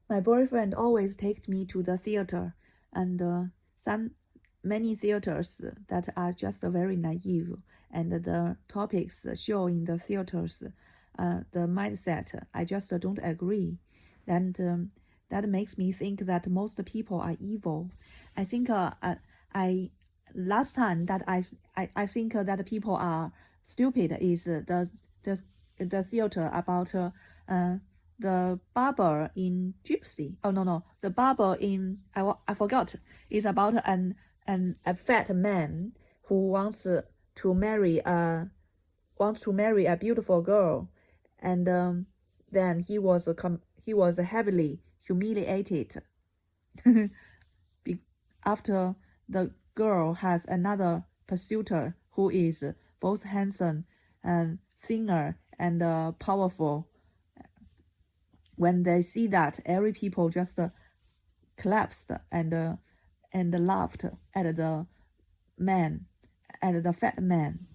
My boyfriend always takes me to the theater, and many theaters that are just very naive, and the topics show in the theaters, the mindset, I just don't agree, and that makes me think that most people are evil. I think I last time that I think that people are stupid is the the theater about the barber in Gypsy. Oh no, the barber in I forgot. It's about a fat man who wants to marry a beautiful girl, and then he was heavily humiliated after the girl has another pursuer who is both handsome and thinner and powerful. When they see that, every people just collapsed and laughed at the man, at the fat man.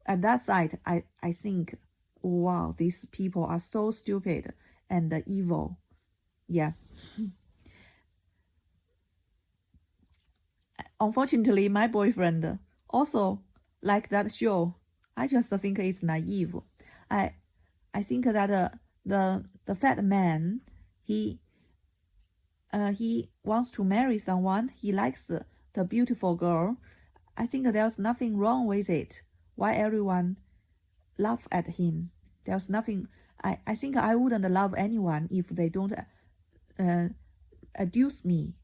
At that sight, I think, wow, these people are so stupid and evil. Yeah. Unfortunately, my boyfriend also like that show. I just think it's naive. I I think that the fat man, he he wants to marry someone. He likes the beautiful girl. I think there's nothing wrong with it. Why everyone laugh at him? There's nothing. I think I wouldn't love anyone if they don't uh, seduce me.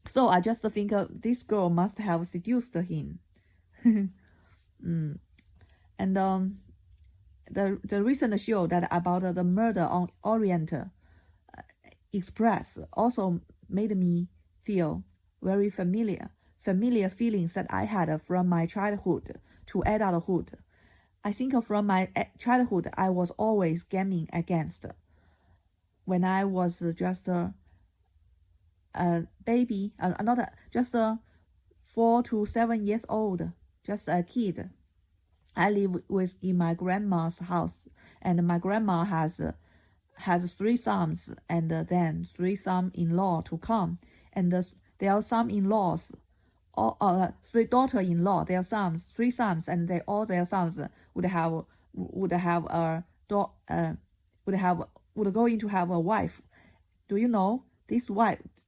So I just think this girl must have seduced him. mm. And the recent show that about the murder on Orient Express also made me feel very familiar feelings that I had from my childhood to adulthood. I think from my childhood, I was always gaming against. When I was just a baby, not just 4 to 7 years old, just a kid. I live in my grandma's house, and my grandma has 3 sons and then 3 son-in-law to come, and there are son-in-laws, all 3 daughter-in-law, their sons, 3 sons, and all their sons would have a would going to have a wife. Do you know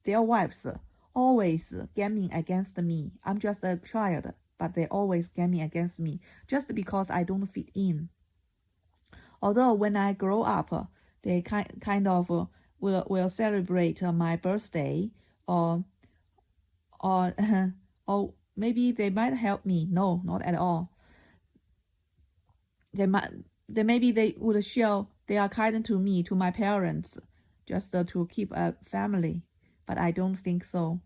their wives always gaming against me? I'm just a child, but they always gaming against me just because I don't fit in. Although when I grow up, they kind of will celebrate my birthday, or or or maybe they might help me. No, not at all. Maybe they would show they are kind to me, to my parents, just to keep a family. But I don't think so.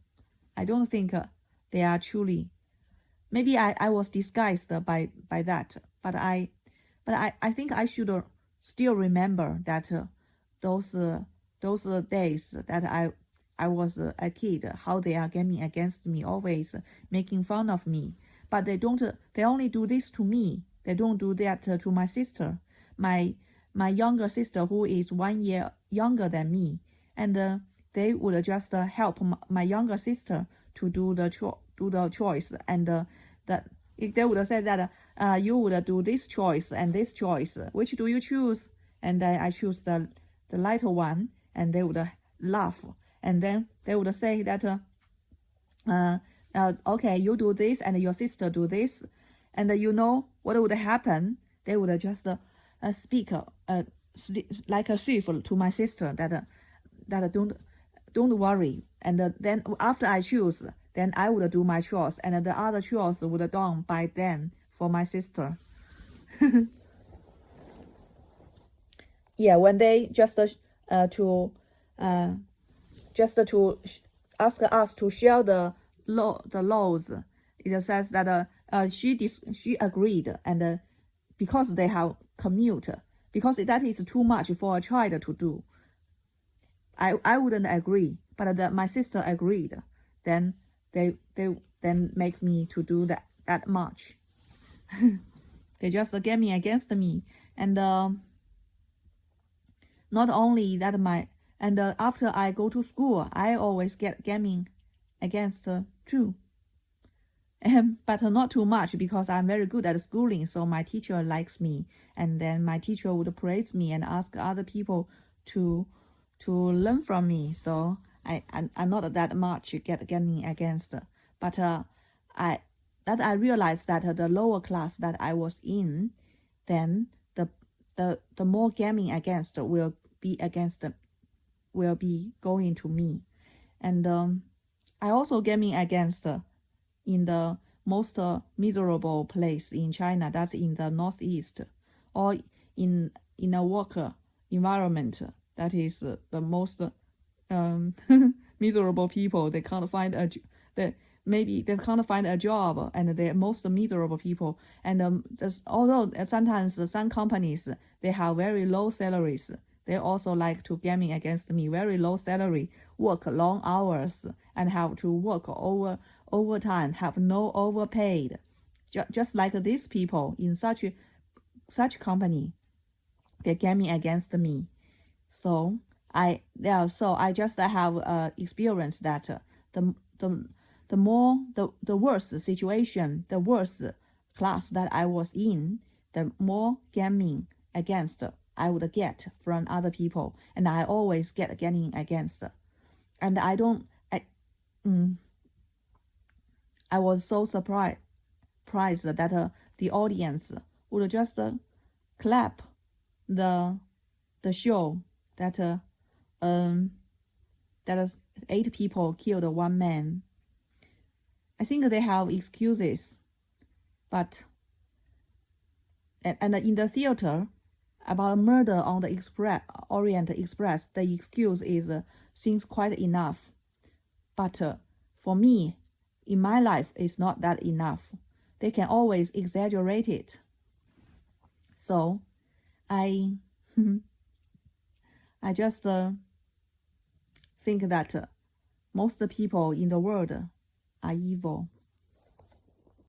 I don't think they are truly. Maybe I was disguised by that, but I think I should still remember that those days that I was a kid, how they are gaming against me, always making fun of me. But they only do this to me. They don't do that to my sister, my younger sister, who is 1 year younger than me, and they would just help my younger sister to do the choice, and that they would say that you would do this choice and this choice. Which do you choose? And I choose the lighter one, and they would laugh, and then they would say that okay, you do this and your sister do this, and you know what would happen? They would just speak like a thief to my sister that don't worry, and then after I choose, then I would do my chores, and the other chores would done by then for my sister. Yeah, when they just to ask us to share the laws, it says that she agreed, and because they have commute, because that is too much for a child to do. I wouldn't agree, but my sister agreed. Then they then make me to do that much. They just get me against me, and not only that after I go to school, I always get gaming against Zhu. But not too much because I'm very good at schooling, so my teacher likes me, and then my teacher would praise me and ask other people to learn from me. So I'm not that much getting against, but I realized that the lower class that I was in, then the more gaming against will be going to me, and I also gaming against in the most miserable place in China, that's in the northeast, or in a work environment that is the most miserable people. They can't find maybe they can't find a job, and they're most miserable people. And although sometimes some companies, they have very low salaries, they also like to gaming against me. Very low salary, work long hours, and have to work overtime, have no overpaid. Just like these people in such company, they're gaming against me. So I just have experienced that the worse situation, the worse class that I was in, the more gaming against I would get from other people, and I always get gaming against. And I was so surprised that the audience would just clap the show that 8 people killed 1 man. I think they have excuses, but and in the theater about murder on the Orient Express, the excuse is seems quite enough. But for me, in my life, it's not that enough. They can always exaggerate it. So I just think that most people in the world are evil.